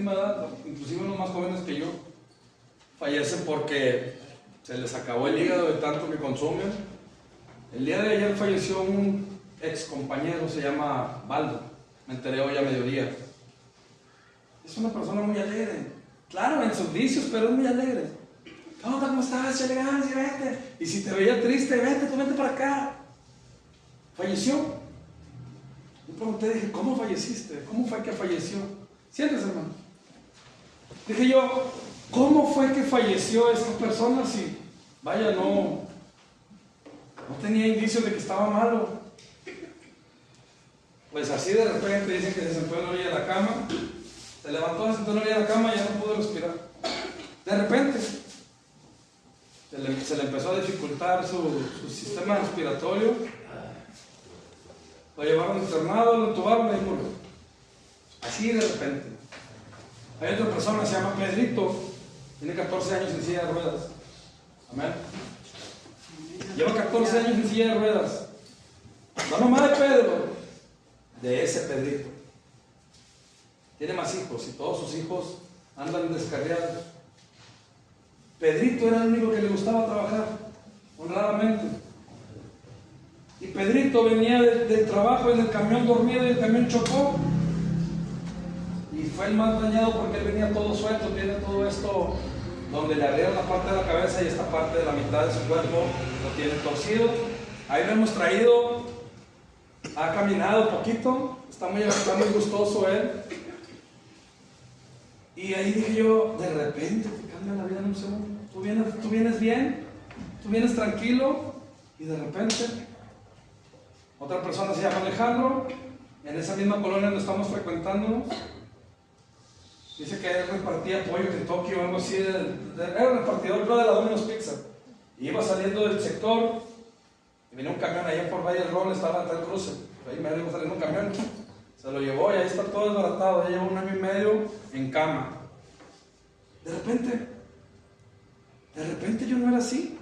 misma edad, inclusive unos más jóvenes que yo, fallecen porque se les acabó el hígado de tanto que consumen. El día de ayer falleció un ex compañero, se llama Baldo, me enteré hoy a mediodía. Es una persona muy alegre, claro, en sus vicios, pero es muy alegre. ¿Cómo estás? Chale ganas y vete. Y si te veía triste, vete, tú vete para acá. Falleció. Yo pregunté, dije, ¿cómo falleciste? ¿Cómo fue que falleció? Siéntese, hermano. Dije yo, ¿cómo fue que falleció esta persona si, vaya, no tenía indicios de que estaba malo? Pues así de repente dicen que se sentó en la orilla de la cama, se levantó, se sentó en la orilla de la cama y ya no pudo respirar. De repente se le empezó a dificultar su sistema respiratorio. Lo llevaron internado, lo entubaron y murió. Así de repente. Hay otra persona, se llama Pedrito, tiene 14 años en silla de ruedas. Amén. Lleva 14 años en silla de ruedas. La mamá de Pedro, de ese Pedrito, tiene más hijos y todos sus hijos andan descarriados. Pedrito era el único que le gustaba trabajar, honradamente. Y Pedrito venía del trabajo en el camión dormido y el camión chocó. Y fue el más dañado porque él venía todo suelto, tiene todo esto donde le abrieron la parte de la cabeza y esta parte de la mitad de su cuerpo lo tiene torcido. Ahí lo hemos traído, ha caminado poquito, está muy gustoso él. Y ahí dije yo, de repente te cambia la vida en un segundo. Tú vienes bien, tú vienes tranquilo y de repente otra persona se llama Alejandro, en esa misma colonia donde estamos frecuentándonos. Dice que él repartía pollo en Tokio o algo así, era un repartidor creo de la Domino's Pizza. Y iba saliendo del sector y venía un camión allá por Valle del Rol, estaba hasta el cruce. Ahí me iba saliendo un camión, se lo llevó y ahí está todo desbaratado. Ya lleva 1 año y medio en cama. De repente yo no era así.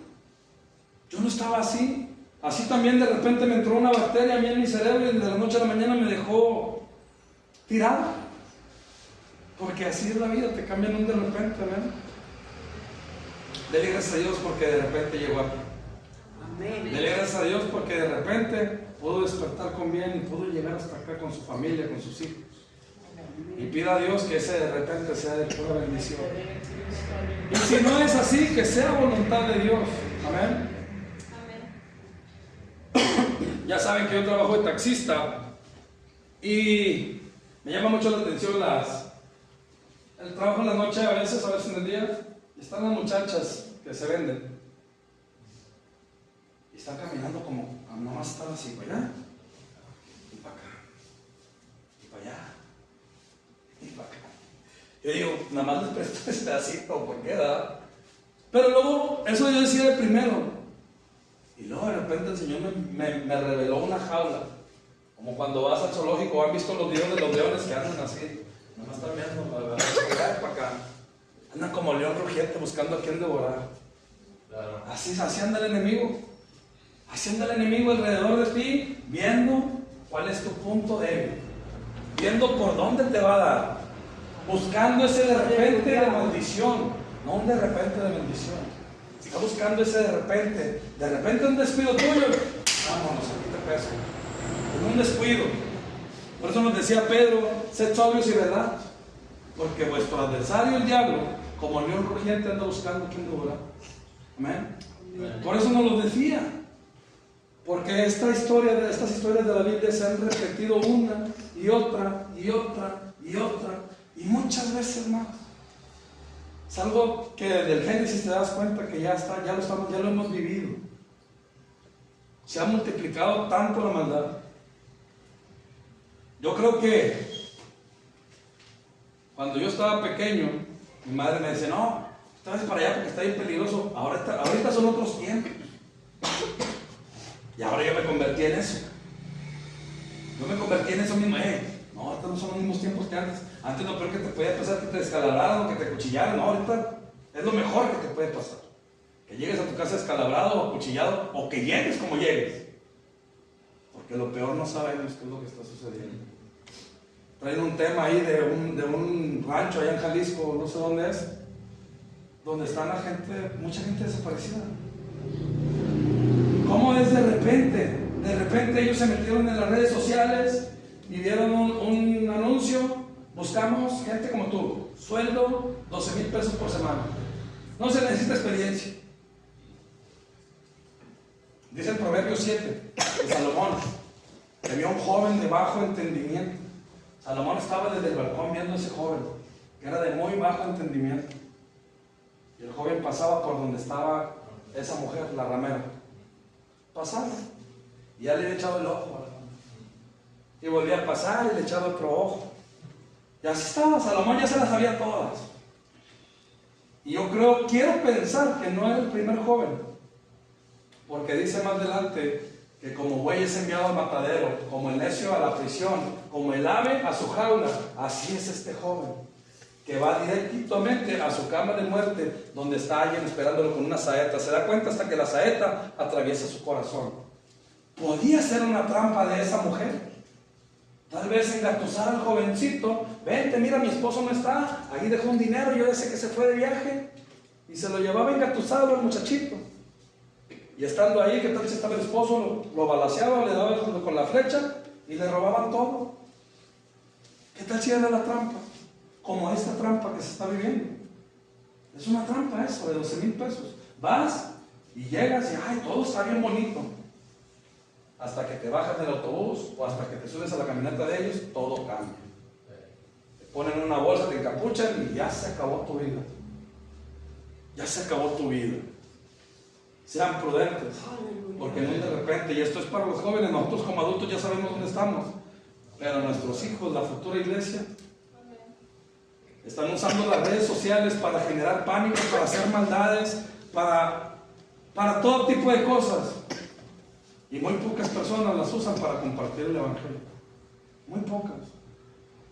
Yo no estaba así. Así también de repente me entró una bacteria a mí en mi cerebro y de la noche a la mañana me dejó tirado. Porque así es la vida, te cambian un de repente, ¿verdad? Dele gracias a Dios porque de repente llegó aquí. Amén. Dele gracias a Dios porque de repente pudo despertar con bien y pudo llegar hasta acá con su familia, con sus hijos. Y pida a Dios que ese de repente sea de pura bendición. Y si no es así, que sea voluntad de Dios. Amén. Ya saben que yo trabajo de taxista y me llama mucho la atención el trabajo en la noche, a veces en el día. Están las muchachas que se venden y están caminando como nomás están así, para allá y para acá y para allá y para acá. Yo digo, nada más les presto este pedacito, ¿por qué da? Pero luego, eso yo decía de primero. Y luego de repente el Señor me reveló una jaula. Como cuando vas al zoológico, han visto los videos de los leones que andan así. Nomás están viendo para acá. Andan como león rugiente buscando a quien devorar. Claro. Así anda el enemigo. Así anda el enemigo alrededor de ti, viendo cuál es tu punto débil. Viendo por dónde te va a dar. Buscando ese de repente de maldición. No un de repente de bendición. Está buscando ese de repente un descuido tuyo. Vámonos, aquí te peso. En un descuido. Por eso nos decía Pedro, sed sobrios y verdad. Porque vuestro adversario, el diablo, como león rugiente, anda buscando quien devorar. Amén. Por eso nos lo decía. Porque estas historias de la Biblia se han repetido una y otra y otra y otra y muchas veces más. Es algo que desde el Génesis te das cuenta que ya lo hemos vivido. Se ha multiplicado tanto la maldad. Yo creo que cuando yo estaba pequeño, mi madre me decía, no, te vas para allá porque está bien peligroso. Ahorita son otros tiempos. Y ahora yo me convertí en eso. Yo me convertí en eso mismo. No, ahorita no son los mismos tiempos que antes. Antes lo peor que te podía pasar que te descalabraran o que te cuchillaran. No, ahorita es lo mejor que te puede pasar. Que llegues a tu casa descalabrado o acuchillado, o que llegues como llegues. Porque lo peor no sabemos qué es lo que está sucediendo. traen un tema ahí de un rancho allá en Jalisco, no sé dónde es, donde está la gente, mucha gente desaparecida. ¿Cómo es de repente ellos se metieron en las redes sociales y vieron un anuncio? Buscamos gente como tú, sueldo 12,000 pesos por semana, no se necesita experiencia. Dice el Proverbio 7 de Salomón, que vio a un joven de bajo entendimiento. Salomón estaba desde el balcón viendo a ese joven, que era de muy bajo entendimiento. Y el joven pasaba por donde estaba esa mujer, la ramera. Pasaba. Y ya le había echado el ojo. Y volvía a pasar y le echaba otro ojo. Y así estaba, Salomón ya se las sabía todas. Y yo quiero pensar que no era el primer joven. Porque dice más adelante que como buey es enviado al matadero, como el necio a la prisión, como el ave a su jaula, así es este joven, que va directamente a su cama de muerte, donde está alguien esperándolo con una saeta. Se da cuenta hasta que la saeta atraviesa su corazón. ¿Podía ser una trampa de esa mujer? Tal vez engatusar al jovencito. Vente, mira, mi esposo no está, ahí dejó un dinero, yo ya sé que se fue de viaje, y se lo llevaba engatusado al muchachito. Y estando ahí, ¿qué tal si estaba el esposo? Lo balaceaba, le daba con la flecha y le robaban todo. ¿Qué tal si era la trampa? Como esta trampa que se está viviendo. Es una trampa eso, de 12,000 pesos. Vas y llegas y ay, todo está bien bonito. Hasta que te bajas del autobús o hasta que te subes a la camioneta de ellos, todo cambia. Te ponen una bolsa, te encapuchan y ya se acabó tu vida. Ya se acabó tu vida. Sean prudentes, porque no de repente, y esto es para los jóvenes, nosotros como adultos ya sabemos dónde estamos, pero nuestros hijos, la futura iglesia, están usando las redes sociales para generar pánico, para hacer maldades, para todo tipo de cosas. Y muy pocas personas las usan para compartir el evangelio. Muy pocas.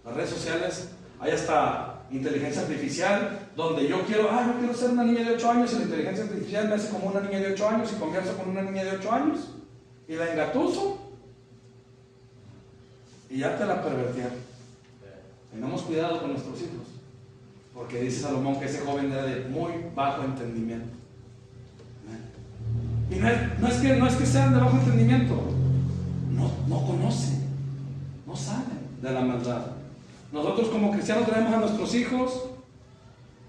Las redes sociales, hay hasta inteligencia artificial, donde yo quiero ser una niña de 8 años y la inteligencia artificial me hace como una niña de 8 años y converso con una niña de 8 años y la engatuso y ya te la pervertieron. Tengamos cuidado con nuestros hijos, porque dice Salomón que ese joven era de muy bajo entendimiento. Y no es que sean de bajo entendimiento, no conocen, no saben de la maldad. Nosotros como cristianos traemos a nuestros hijos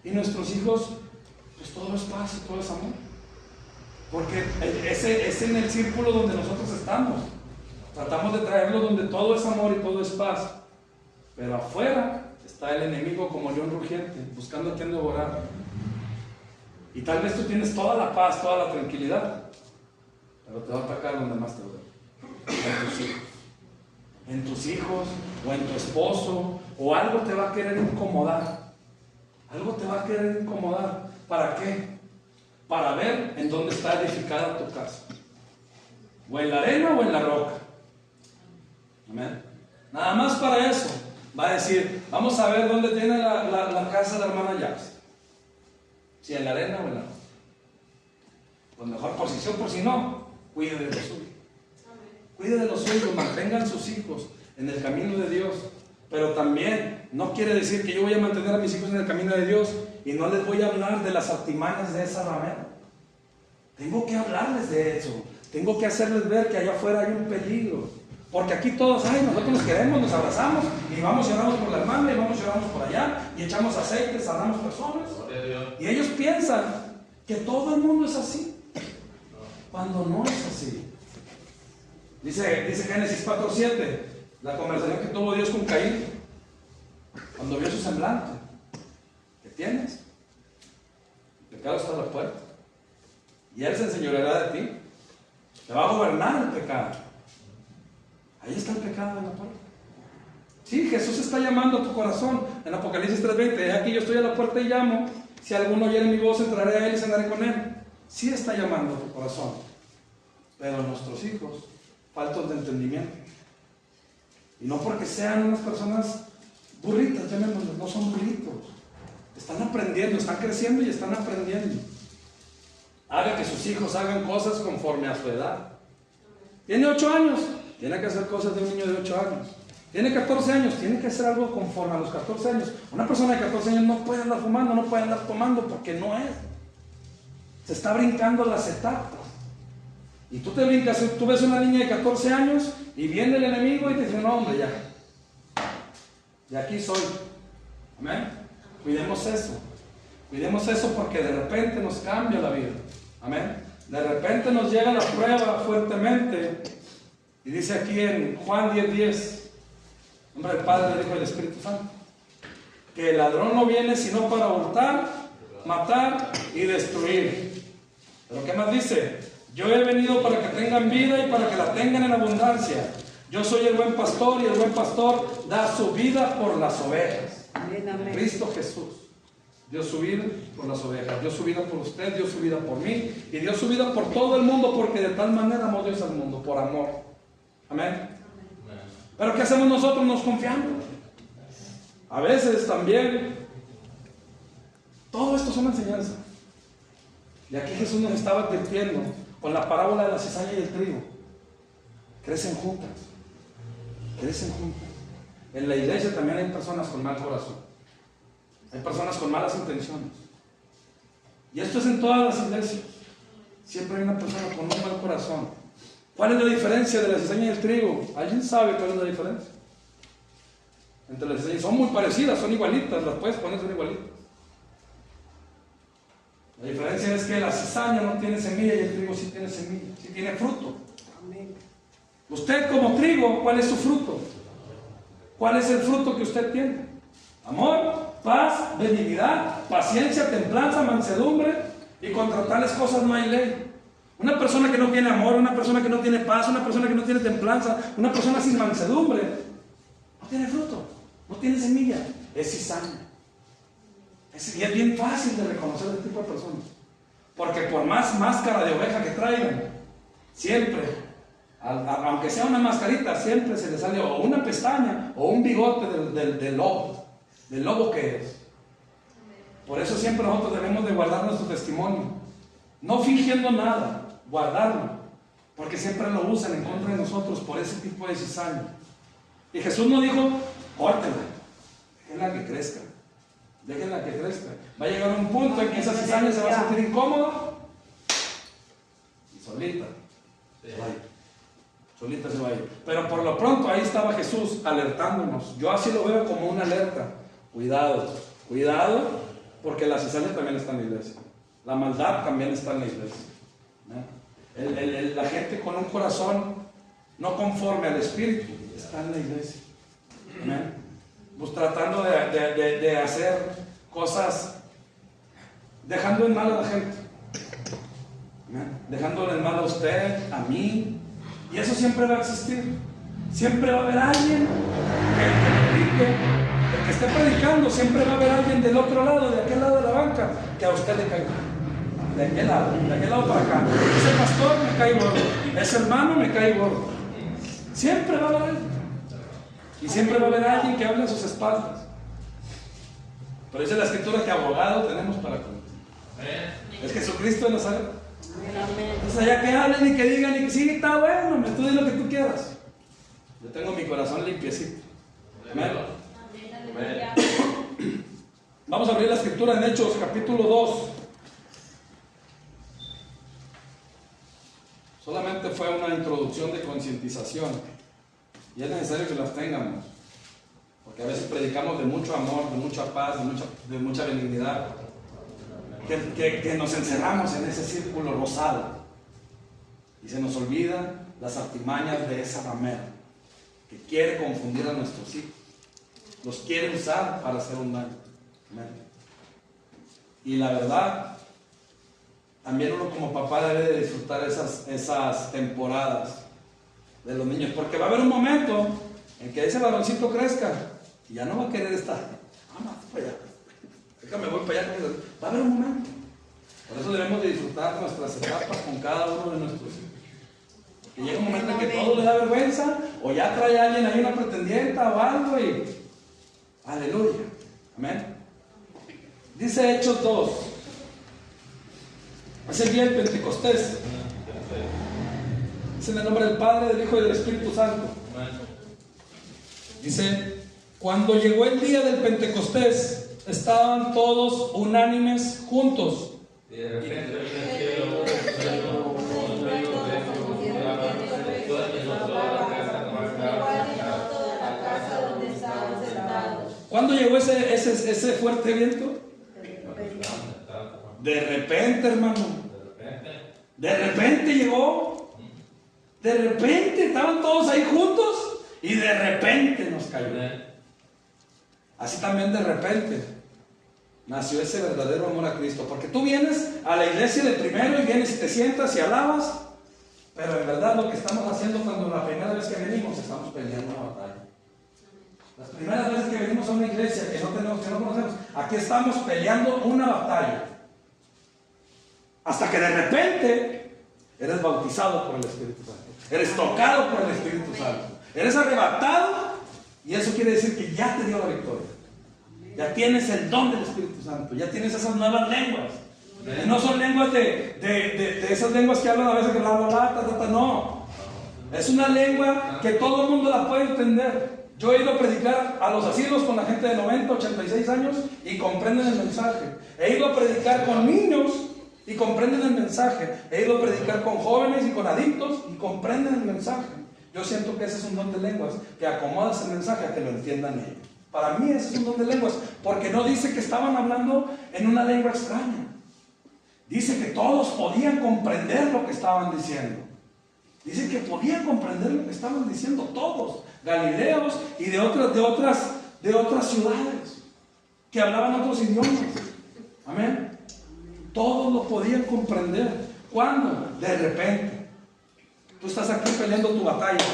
y nuestros hijos, pues todo es paz y todo es amor. Porque es en el círculo donde nosotros estamos. Tratamos de traerlo donde todo es amor y todo es paz. Pero afuera está el enemigo como león rugiente, buscando a quien devorar. Y tal vez tú tienes toda la paz, toda la tranquilidad, pero te va a atacar donde más te duele. En tus hijos. En tus hijos, o en tu esposo, o algo te va a querer incomodar. Algo te va a querer incomodar. ¿Para qué? Para ver en dónde está edificada tu casa. O en la arena o en la roca. Amén. Nada más para eso. Va a decir, vamos a ver dónde tiene la casa de la hermana Jax. Si en la arena o en la roca. Pues mejor posición, por si no, cuide de lo suyo. Cuide de los suyos, mantengan sus hijos en el camino de Dios. Pero también no quiere decir que yo voy a mantener a mis hijos en el camino de Dios y no les voy a hablar de las artimañas de esa ramera. Tengo que hablarles de eso. Tengo que hacerles ver que allá afuera hay un peligro. Porque aquí todos, nosotros nos queremos, nos abrazamos y vamos y oramos por la hermana y vamos y oramos por allá y echamos aceite, sanamos personas. Y ellos piensan que todo el mundo es así, cuando no es así. Dice Génesis 4:7, la conversación que tuvo Dios con Caín, cuando vio su semblante. ¿Qué tienes? El pecado está a la puerta. Y Él se enseñoreará de ti. Te va a gobernar el pecado. Ahí está el pecado en la puerta. Sí, Jesús está llamando a tu corazón. En Apocalipsis 3:20, aquí yo estoy a la puerta y llamo. Si alguno oyere mi voz, entraré a Él y cenaré con Él. Sí está llamando a tu corazón. Pero nuestros hijos, faltos de entendimiento. Y no porque sean unas personas burritas, llamémoslo, no son burritos. Están aprendiendo, están creciendo y están aprendiendo. Haga que sus hijos hagan cosas conforme a su edad. Tiene 8 años, tiene que hacer cosas de un niño de 8 años. Tiene 14 años, tiene que hacer algo conforme a los 14 años. Una persona de 14 años no puede andar fumando, no puede andar tomando porque no es. Se está brincando las etapas. Y tú te brincas, tú ves una niña de 14 años y viene el enemigo y te dice, no hombre, ya. Y aquí soy. Amén. Cuidemos eso. Cuidemos eso porque de repente nos cambia la vida. Amén. De repente nos llega la prueba fuertemente. Y dice aquí en Juan 10:10. Nombre del Padre, del Hijo y del Espíritu Santo, que el ladrón no viene sino para hurtar, matar y destruir. Pero ¿qué más dice? Yo he venido para que tengan vida y para que la tengan en abundancia. Yo soy el buen pastor y el buen pastor da su vida por las ovejas. Amén. Cristo Jesús dio su vida por las ovejas, dio su vida por usted, dio su vida por mí y dio su vida por todo el mundo, porque de tal manera amó Dios al mundo, por amor. Amén. Pero ¿qué hacemos nosotros? Nos confiamos. A veces también. Todo esto es una enseñanza. Y aquí Jesús nos estaba advirtiendo con la parábola de la cizaña y el trigo. Crecen juntas. Crecen juntas. En la iglesia también hay personas con mal corazón. Hay personas con malas intenciones. Y esto es en todas las iglesias. Siempre hay una persona con un mal corazón. ¿Cuál es la diferencia de la cizaña y el trigo? ¿Alguien sabe cuál es la diferencia? Entre las cizañas son muy parecidas, son igualitas, las puedes poner, son igualitas. La diferencia es que la cizaña no tiene semilla y el trigo sí tiene semilla, sí tiene fruto. Amén. Usted como trigo, ¿cuál es su fruto? ¿Cuál es el fruto que usted tiene? Amor, paz, benignidad, paciencia, templanza, mansedumbre, y contra tales cosas no hay ley. Una persona que no tiene amor, una persona que no tiene paz, una persona que no tiene templanza, una persona sin mansedumbre, no tiene fruto, no tiene semilla, es cizaña. Y es bien fácil de reconocer este tipo de personas, porque por más máscara de oveja que traigan, siempre, aunque sea una mascarita, siempre se le sale o una pestaña o un bigote del lobo que es. Por eso siempre nosotros debemos de guardar nuestro testimonio, no fingiendo nada, guardarlo, porque siempre lo usan en contra de nosotros por ese tipo de cizaña. Y Jesús nos dijo, córtela, déjenla que crezca, déjenla que crezca. Va a llegar un punto en que esa cizaña se va a sentir incómoda y solita se va a ir. Solita se va a ir. Pero por lo pronto ahí estaba Jesús alertándonos. Yo así lo veo como una alerta. Cuidado, cuidado, porque la cizaña también está en la iglesia. La maldad también está en la iglesia. La gente con un corazón no conforme al Espíritu está en la iglesia. ¿Amén? Pues tratando de hacer cosas, dejando en mal a la gente. ¿Amén? Dejándole en mal a usted, a mí. Y eso siempre va a existir. Siempre va a haber alguien que predique. El que esté predicando, siempre va a haber alguien del otro lado, de aquel lado de la banca, que a usted le caiga. De aquel lado para acá. Ese pastor me cae gordo, ese hermano me cae gordo. Siempre va a haber alguien. Y siempre va a haber alguien que hable a sus espaldas. Pero dice la Escritura que abogado tenemos para con. Es Jesucristo de Nazaret. Entonces allá que hablen y que digan y que sí, está bueno, me tú di lo que tú quieras. Yo tengo mi corazón limpiecito. Amén. Vamos a abrir la Escritura en Hechos capítulo 2. Solamente fue una introducción de concientización y es necesario que las tengamos, porque a veces predicamos de mucho amor, de mucha paz, de mucha benignidad, que nos encerramos en ese círculo rosado y se nos olvidan las artimañas de esa ramera que quiere confundir a nuestros hijos, los quiere usar para hacer un daño. Y la verdad, también uno como papá debe de disfrutar esas temporadas de los niños, porque va a haber un momento en que ese varoncito crezca y ya no va a querer estar. Vamos para allá, déjame voy para allá. Va a haber un momento. Por eso debemos de disfrutar nuestras etapas con cada uno de nuestros hijos, porque llega un momento en que todo le da vergüenza, o ya trae a alguien ahí, una pretendienta o algo, y aleluya, amén. Dice Hechos 2. Es el día del Pentecostés. Es en el nombre del Padre, del Hijo y del Espíritu Santo. Dice, cuando llegó el día del Pentecostés, estaban todos unánimes juntos. De repente del cielo, un trueno de ¿Cuándo llegó ese fuerte viento? De repente, hermano. De repente llegó. De repente estaban todos ahí juntos y de repente nos cayó. Así también de repente nació ese verdadero amor a Cristo. Porque tú vienes a la iglesia de primero y vienes y te sientas y alabas. Pero en verdad lo que estamos haciendo cuando la primera vez que venimos estamos peleando una batalla. Las primeras veces que venimos a una iglesia que no conocemos, aquí estamos peleando una batalla. Hasta que de repente eres bautizado por el Espíritu Santo. Eres tocado por el Espíritu Santo. Eres arrebatado y eso quiere decir que ya te dio la victoria. Ya tienes el don del Espíritu Santo. Ya tienes esas nuevas lenguas. Y no son lenguas de esas lenguas que hablan a veces que bla bla bla, no. Es una lengua que todo el mundo la puede entender. Yo he ido a predicar a los asilos con la gente de 90, 86 años y comprenden el mensaje. He ido a predicar con niños y comprenden el mensaje. He ido a predicar con jóvenes y con adictos y comprenden el mensaje. Yo siento que ese es un don de lenguas, que acomodas el mensaje a que lo entiendan ellos. Para mí ese es un don de lenguas, porque no dice que estaban hablando en una lengua extraña. Dice que todos podían comprender lo que estaban diciendo. Dice que podían comprender lo que estaban diciendo todos, galileos y de otras ciudades, que hablaban otros idiomas. Amén. Todos lo podían comprender. ¿Cuándo? De repente. Tú estás aquí peleando tu batalla,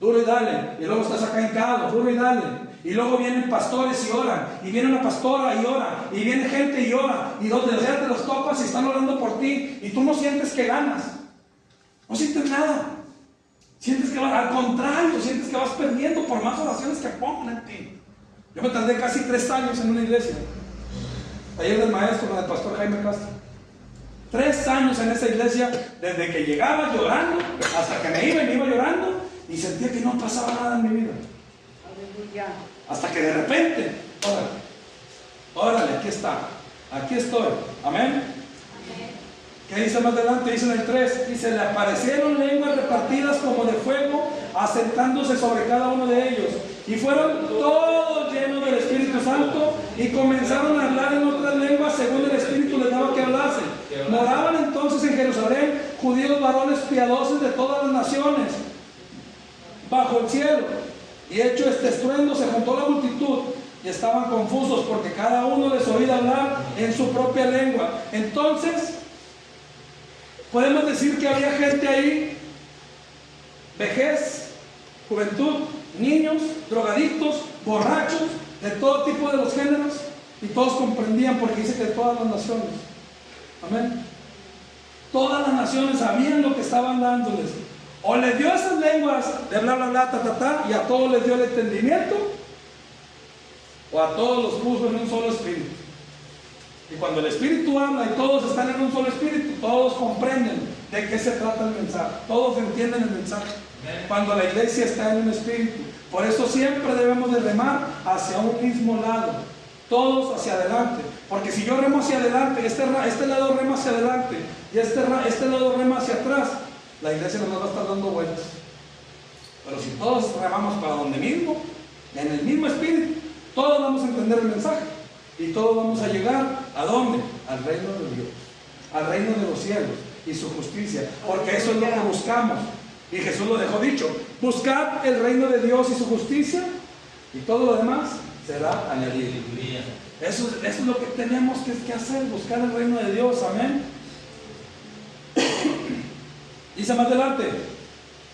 duro y dale, y luego estás acá hincado, duro y dale, y luego vienen pastores y oran, y viene una pastora y ora, y viene gente y ora, y donde sea te los topas y están orando por ti, y tú no sientes que ganas, no sientes nada, sientes que vas, al contrario, sientes que vas perdiendo por más oraciones que pongan en ti. Yo me tardé casi 3 años en una iglesia, taller del maestro con el pastor Jaime Castro. 3 años en esa iglesia, desde que llegaba llorando hasta que me iba llorando y sentía que no pasaba nada en mi vida. Hasta que de repente, órale, aquí está, aquí estoy. Amén. ¿Qué dice más adelante? Dice en el 3, dice, le aparecieron lenguas repartidas como de fuego, asentándose sobre cada uno de ellos. Y fueron todos llenos del Espíritu Santo y comenzaron a hablar en otras lenguas según el Espíritu les daba que hablasen. Moraban entonces en Jerusalén judíos varones piadosos de todas las naciones bajo el cielo. Y hecho este estruendo se juntó la multitud y estaban confusos porque cada uno les oía hablar en su propia lengua. Entonces podemos decir que había gente ahí, vejez, juventud, niños, drogadictos, borrachos, de todo tipo de los géneros, y todos comprendían porque dice que de todas las naciones. Amén. Todas las naciones sabían lo que estaban dándoles. O les dio esas lenguas de bla bla bla, y a todos les dio el entendimiento, o a todos los puso en un solo espíritu. Y cuando el Espíritu habla y todos están en un solo espíritu, todos comprenden de qué se trata el mensaje, todos entienden el mensaje. Cuando la iglesia está en un espíritu, por eso siempre debemos de remar hacia un mismo lado, todos hacia adelante, porque si yo remo hacia adelante, este lado rema hacia adelante y este lado rema hacia atrás, la iglesia nos va a estar dando vueltas. Pero si todos remamos para donde mismo, en el mismo espíritu, todos vamos a entender el mensaje y todos vamos a llegar ¿a dónde? Al reino de Dios, al reino de los cielos y su justicia, porque eso es lo que buscamos. Y Jesús lo dejó dicho: buscad el reino de Dios y su justicia, y todo lo demás será añadido. Eso es lo que tenemos que hacer, buscar el reino de Dios. Amén. Dice más adelante: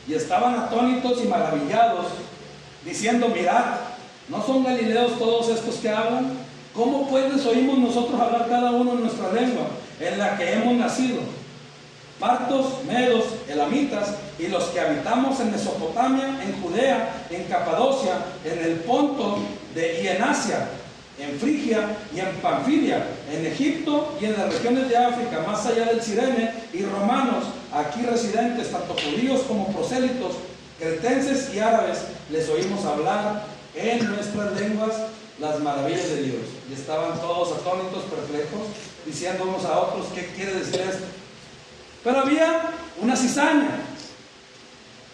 y estaban atónitos y maravillados, diciendo, mirad, ¿no son galileos todos estos que hablan? ¿Cómo pues oímos nosotros hablar cada uno en nuestra lengua, en la que hemos nacido? Partos, medos, elamitas, y los que habitamos en Mesopotamia, en Judea, en Capadocia, en el Ponto y en Asia, en Frigia y en Panfilia, en Egipto y en las regiones de África, más allá del Cirene, y romanos, aquí residentes, tanto judíos como prosélitos, cretenses y árabes, les oímos hablar en nuestras lenguas las maravillas de Dios. Y estaban todos atónitos, perplejos, diciendo unos a otros, ¿qué quiere decir esto? Pero había una cizaña.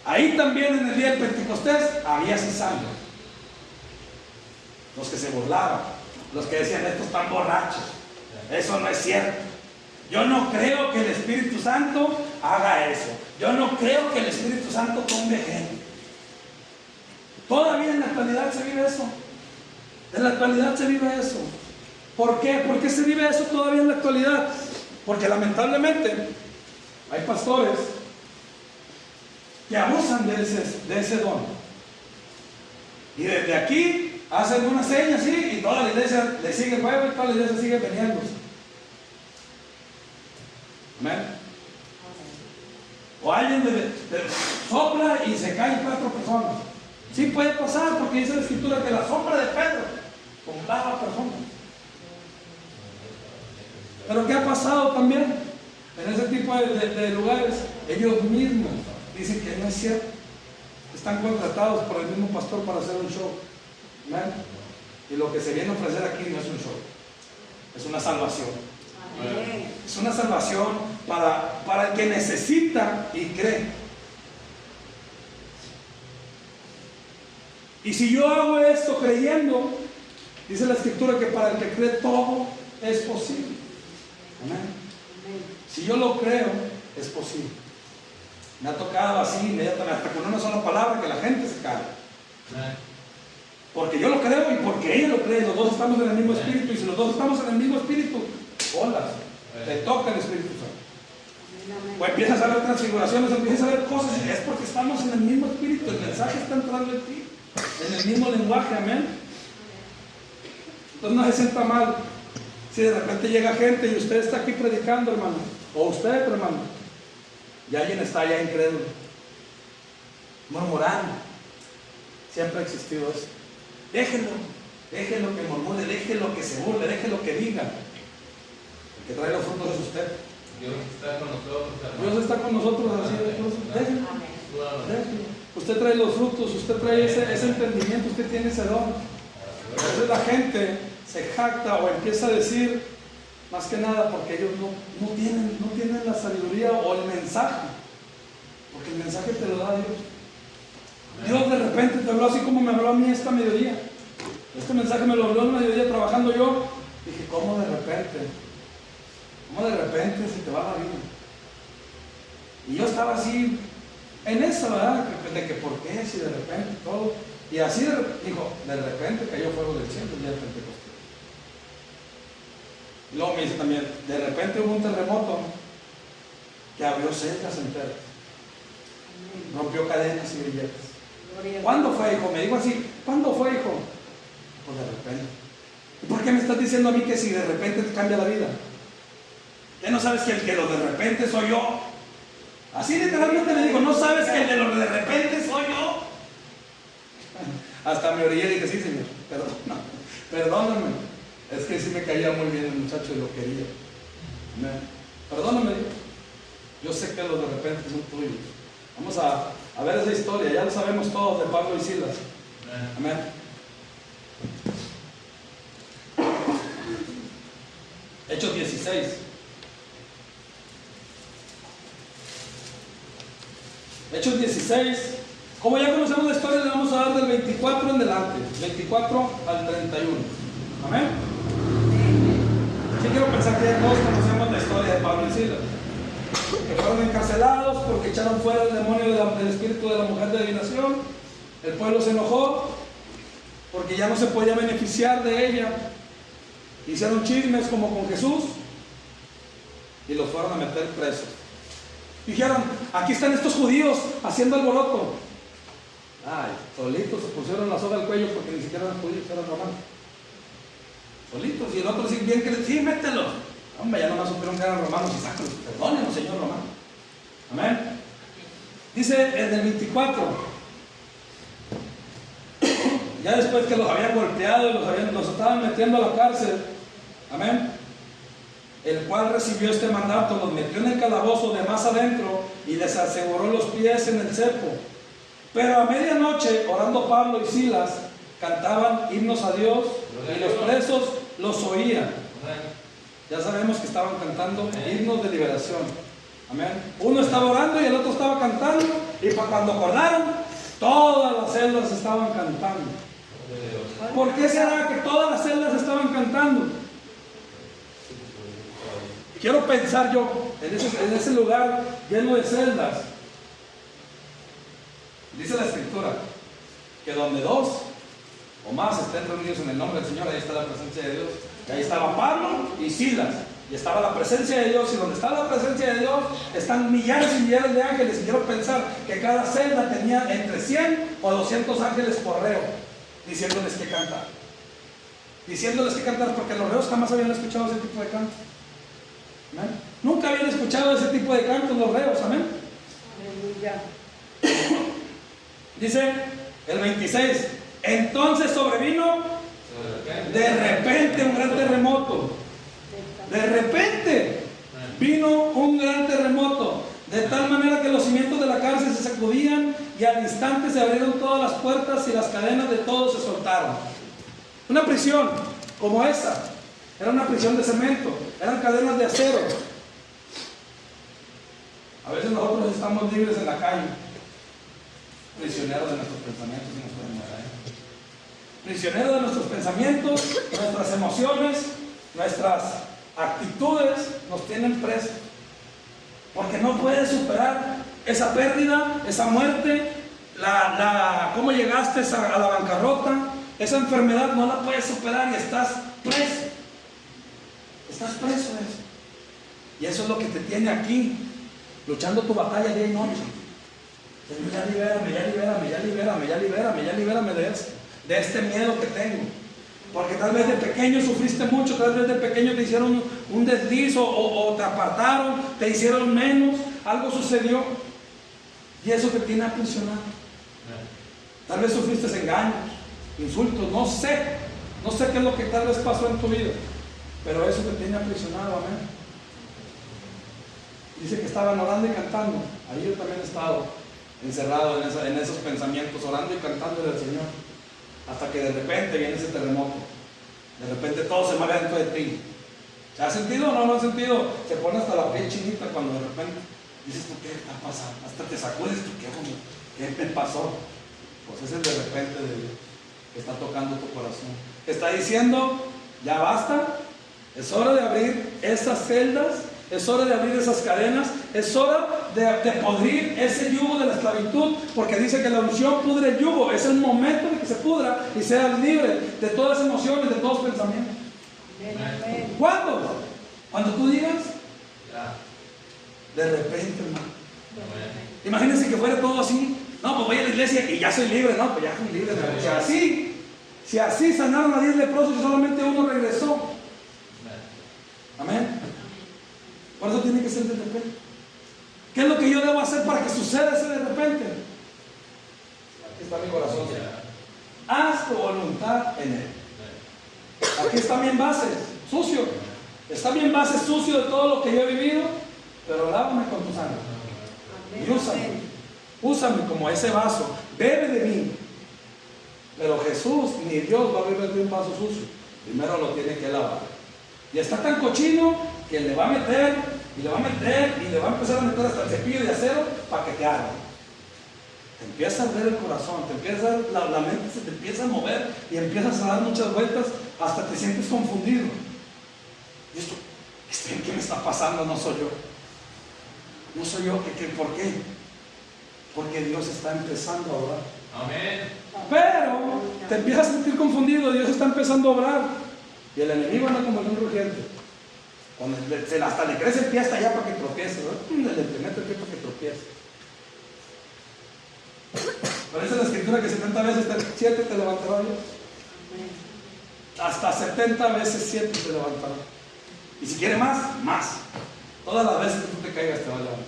Ahí también en el día del Pentecostés había cizaña. Los que se burlaban, los que decían, estos están borrachos. Eso no es cierto. Yo no creo que el Espíritu Santo haga eso. Yo no creo que el Espíritu Santo tumbe gente. Todavía en la actualidad se vive eso. En la actualidad se vive eso. ¿Por qué? ¿Por qué se vive eso todavía en la actualidad? Porque lamentablemente hay pastores que abusan de ese don. Y desde aquí hacen una seña así y toda la iglesia le sigue el juego y toda la iglesia sigue veniéndose. Amén. O alguien sopla y se caen 4 personas. Sí puede pasar, porque dice la Escritura que la sombra de Pedro compraba personas. Pero ¿qué ha pasado también en ese tipo de lugares? Ellos mismos dicen que no es cierto. Están contratados por el mismo pastor para hacer un show. ¿Amén? Y lo que se viene a ofrecer aquí no es un show, es una salvación. Amén. Es una salvación para el que necesita y cree. Y si yo hago esto creyendo, dice la Escritura que para el que cree todo es posible. Amén. Si yo lo creo, es posible. Me ha tocado así inmediatamente, hasta con una sola palabra, que la gente se cae. Porque yo lo creo y porque ella lo cree. Los dos estamos en el mismo espíritu. Y si los dos estamos en el mismo espíritu, hola, te toca el Espíritu Santo. O empiezas a ver transfiguraciones, empiezas a ver cosas, y es porque estamos en el mismo espíritu. El mensaje está entrando en ti, en el mismo lenguaje. Amén. Entonces no se sienta mal si de repente llega gente y usted está aquí predicando, hermano, o usted, hermano, y alguien está allá incrédulo, murmurando. Siempre ha existido eso. Déjenlo que murmure, déjenlo que se burle, déjenlo que diga. El que trae los frutos es usted. Dios está con nosotros, hermano. Dios está con nosotros, así de Dios. Déjenlo. Usted trae los frutos, usted trae ese entendimiento, usted tiene ese don. A veces la gente se jacta o empieza a decir, más que nada porque ellos no tienen la sabiduría o el mensaje, porque el mensaje te lo da Dios. Dios de repente te habló así como me habló a mí esta mediodía. Este mensaje me lo habló el mediodía trabajando yo. Dije, ¿cómo de repente? ¿Cómo de repente se te va la vida? Y yo estaba así en esa, ¿verdad? De que por qué, si de repente todo. Y así dijo, de repente cayó fuego del cielo el día de Pentecostés. Y luego me dice también, de repente hubo un terremoto que abrió celdas enteras, rompió cadenas y grilletes. ¿Cuándo fue, hijo? Me dijo así, ¿cuándo fue, hijo? Pues de repente. ¿Y por qué me estás diciendo a mí que si de repente te cambia la vida? ¿Qué no sabes que el que lo de repente soy yo? Así literalmente me dijo, ¿no sabes que el de lo de repente soy yo? Hasta me orillé y dije, sí, Señor, perdóname. Es que sí me caía muy bien el muchacho y lo quería. Perdóname, yo sé que los de repente son tuyos. Vamos a ver esa historia, ya lo sabemos todos de Pablo y Silas. Amén. Hechos 16. Hechos 16. Como ya conocemos la historia, le vamos a dar del 24 en adelante, 24 al 31. Amén. Sí, quiero pensar que ya todos conocemos la historia de Pablo y Silas, que fueron encarcelados porque echaron fuera el demonio del espíritu de la mujer de adivinación. El pueblo se enojó porque ya no se podía beneficiar de ella. Hicieron chismes como con Jesús y los fueron a meter presos. Dijeron, aquí están estos judíos haciendo alboroto. Ay, solitos se pusieron la soga al cuello porque ni siquiera eran judíos, eran romanos. Solitos. Y el otro sí, bien que sí, mételos. Hombre, ya nomás supieron que eran romanos y sácalos. Perdónenos, señor romano. Amén. Dice en el 24. Ya después que los habían golpeado y los estaban metiendo a la cárcel. Amén. El cual recibió este mandato, los metió en el calabozo de más adentro y les aseguró los pies en el cepo. Pero a medianoche, orando Pablo y Silas, cantaban himnos a Dios y los presos los oían. Ya sabemos que estaban cantando himnos de liberación. Amén. Uno estaba orando y el otro estaba cantando, y cuando acordaron, todas las celdas estaban cantando. ¿Por qué será que todas las celdas estaban cantando? Quiero pensar yo en ese lugar lleno de celdas. Dice la Escritura que donde dos o más estén reunidos en el nombre del Señor, ahí está la presencia de Dios. Y ahí estaba Pablo y Silas, y estaba la presencia de Dios, y donde está la presencia de Dios están millares y millares de ángeles. Y quiero pensar que cada celda tenía entre 100 o 200 ángeles por reo, diciéndoles que cantar. Diciéndoles que cantar, porque los reos jamás habían escuchado ese tipo de canto. ¿Amén? Nunca habían escuchado ese tipo de canto los reos. Amén. Dice el 26, entonces sobrevino de repente un gran terremoto. De repente vino un gran terremoto, de tal manera que los cimientos de la cárcel se sacudían, y al instante se abrieron todas las puertas y las cadenas de todos se soltaron. Una prisión como esa era una prisión de cemento, eran cadenas de acero. A veces nosotros estamos libres en la calle, prisioneros de nuestros pensamientos y nuestras emociones. Prisioneros de nuestros pensamientos, nuestras emociones, nuestras actitudes nos tienen presos. Porque no puedes superar esa pérdida, esa muerte, cómo llegaste a la bancarrota, esa enfermedad no la puedes superar y estás preso. Estás preso de eso. Y eso es lo que te tiene aquí, luchando tu batalla día y noche. Señor, ya libérame, ya libérame, ya libérame, ya libérame, ya libérame de este miedo que tengo. Porque tal vez de pequeño sufriste mucho, tal vez de pequeño te hicieron un desliz o te apartaron, te hicieron menos, algo sucedió y eso te tiene aprisionado. Tal vez sufriste engaños, insultos, no sé qué es lo que tal vez pasó en tu vida, pero eso te tiene aprisionado. Amén. Dice que estaban orando y cantando. Ahí yo también he estado encerrado en esos pensamientos, orando y cantándole al Señor, hasta que de repente viene ese terremoto. De repente todo se mueve dentro de ti. ¿Se ha sentido o no lo has sentido? Se pone hasta la piel chinita cuando de repente dices tú, ¿qué está pasando? Hasta te sacudes tú, ¿qué me pasó? Pues es el de repente de Dios que está tocando tu corazón. Te está diciendo, ya basta, es hora de abrir esas celdas, es hora de abrir esas cadenas, es hora de podrir ese yugo de la esclavitud, porque dice que la unción pudre el yugo. Es el momento de que se pudra y seas libre de todas las emociones, de todos los pensamientos. Amén. ¿Cuándo? Cuando tú digas, de repente, hermano. Imagínense que fuera todo así. No, pues voy a la iglesia y ya soy libre. No, pues ya soy libre. Si así sanaron a 10 leprosos y solamente uno regresó. Amén. Por eso tiene que ser de repente. ¿Qué es lo que yo debo hacer para que suceda ese de repente? Aquí está mi corazón. Haz tu voluntad en él. Aquí está mi envase sucio. Está mi envase sucio de todo lo que yo he vivido, pero lávame con tu sangre. Y úsame como ese vaso. Bebe de mí. Pero Jesús ni Dios va a beber de un vaso sucio. Primero lo tiene que lavar. Y está tan cochino que le va a meter y le va a meter y le va a empezar a meter hasta el cepillo de acero para que te haga. Te empieza a ver el corazón, te empieza la mente se te empieza a mover y empiezas a dar muchas vueltas hasta te sientes confundido. Y esto, ¿qué me está pasando? No soy yo. No soy yo. ¿Por qué? Porque Dios está empezando a obrar. Amén. Pero te empiezas a sentir confundido, Dios está empezando a obrar. Y el enemigo anda como un rugiente. Cuando hasta le crece el pie hasta allá para que tropiece, ¿no? Le mete el pie para que tropiece. Parece la escritura que 70 veces 7 te levantará Dios. Hasta 70 veces 7 te levantará. Y si quiere más, más. Todas las veces que tú te caigas te va a levantar.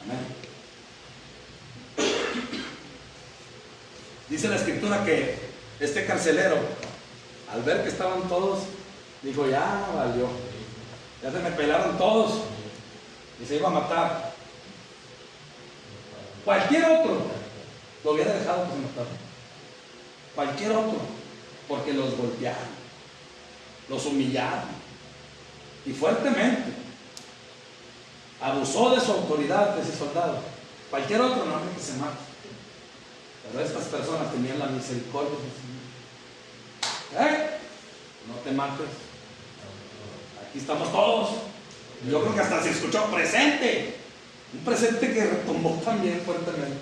Amén. Dice la escritura que este carcelero, al ver que estaban todos, dijo, ya valió, ya se me pelaron todos y se iba a matar. Cualquier otro lo hubiera dejado que se matara. Cualquier otro, porque los golpearon, los humillaron y fuertemente. Abusó de su autoridad ese soldado. Cualquier otro no que se mate. Pero estas personas tenían la misericordia del Señor. No te mates. Aquí estamos todos. Yo creo que hasta se escuchó presente. Un presente que retumbó también fuertemente.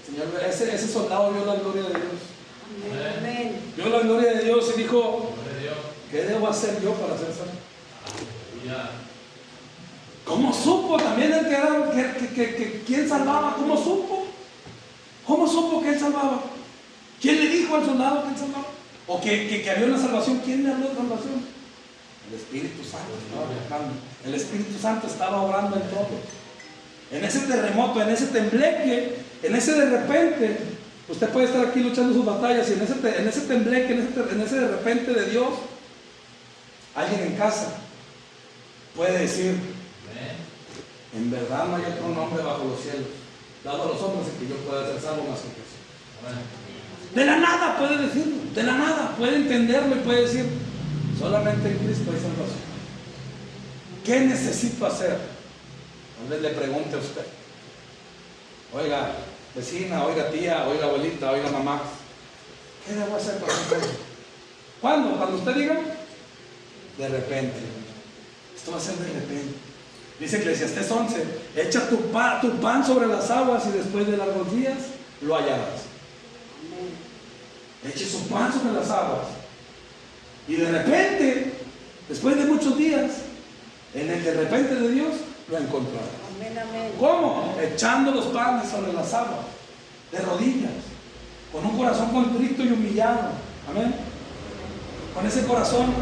El Señor, ese soldado vio la gloria de Dios. Amén. Vio la gloria de Dios y dijo: ¿qué debo hacer yo para ser salvo? ¿Cómo supo también él que quién salvaba? ¿Cómo supo? ¿Cómo supo que él salvaba? ¿Quién le dijo al soldado que él salvaba? ¿O que había una salvación? ¿Quién le habló de salvación? El Espíritu Santo estaba tocando. El Espíritu Santo estaba obrando en todo. En ese terremoto, en ese tembleque, en ese de repente, usted puede estar aquí luchando sus batallas y en ese tembleque, en ese de repente de Dios, alguien en casa puede decir: en verdad no hay otro nombre bajo los cielos dado a los hombres en que yo pueda ser salvo más que Jesús. De la nada puede decirlo, de la nada puede entenderlo y puede decir: solamente en Cristo hay salvación. ¿Qué necesito hacer? Tal vez le pregunte a usted: oiga, vecina, oiga, tía, oiga, abuelita, oiga, mamá, ¿qué debo hacer para ser salvo? ¿Cuándo? Cuando usted diga: de repente. Esto va a ser de repente. Dice Eclesiastés 11: echa tu pan sobre las aguas y después de largos días lo hallarás. Eche su pan sobre las aguas y de repente, después de muchos días, en el de repente de Dios, lo encontrarás. Amén, amén. ¿Cómo? Echando los panes sobre las aguas, de rodillas, con un corazón contrito y humillado. Amén. Con ese corazón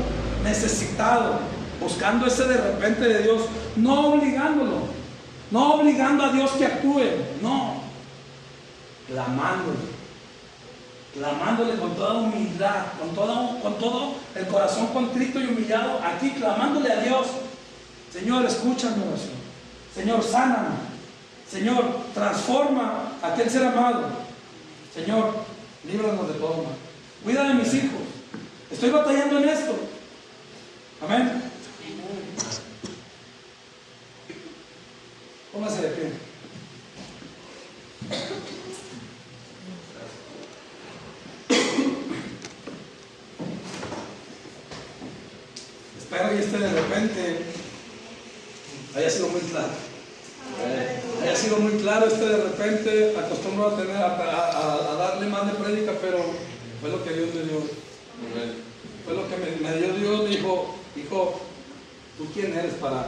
necesitado, buscando ese de repente de Dios, no obligándolo, no obligando a Dios que actúe, no, clamándole con toda humildad, con todo el corazón contrito y humillado, aquí clamándole a Dios: Señor, escucha mi oración, Señor, sáname, Señor, transforma a aquel ser amado, Señor, líbranos de todo mal, cuida de mis hijos, estoy batallando en esto. Amén. Póngase de pie. Espero que de repente haya sido muy claro. Haya sido muy claro de repente. Acostumbro a darle más de prédica, pero fue lo que Dios me dio. Fue lo que me dio Dios. Me dijo: hijo, ¿tú quién eres para